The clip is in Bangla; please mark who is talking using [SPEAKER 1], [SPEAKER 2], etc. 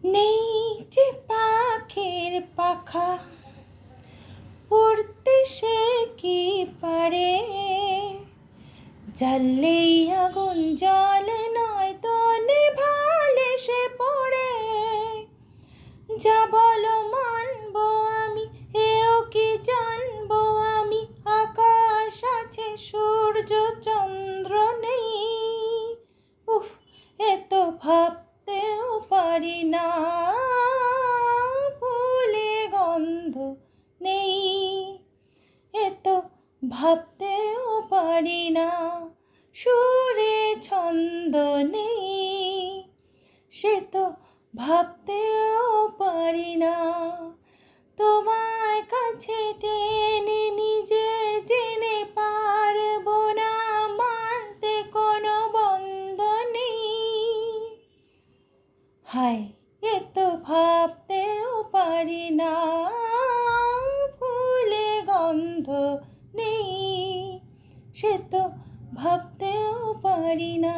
[SPEAKER 1] নেই যে পাখির পাখা উড়তে সে কি পারে, জ্বাললেই আগুন জ্বলে নয়তো নেভালে সে পড়ে। যা বলো মানবো আমি, এও কি জানবো আমি, আকাশ আছে সূর্য চন্দ্র নেই। উফ, এত ভাবতেও পারি না, ফুলে গন্ধ নেই। এত ভাবতেও পারি না, সুরে ছন্দ নেই। সে তো ভাবতেও পারি না, তোমায় কাছে টেনে নিজের জেনে পারবো না, মানতে কোনো বন্ধন নেই। হায়, এ তো ভাবতেও পারি না, ফুলে গন্ধ নেই। সে তো ভাবতেও পারি না।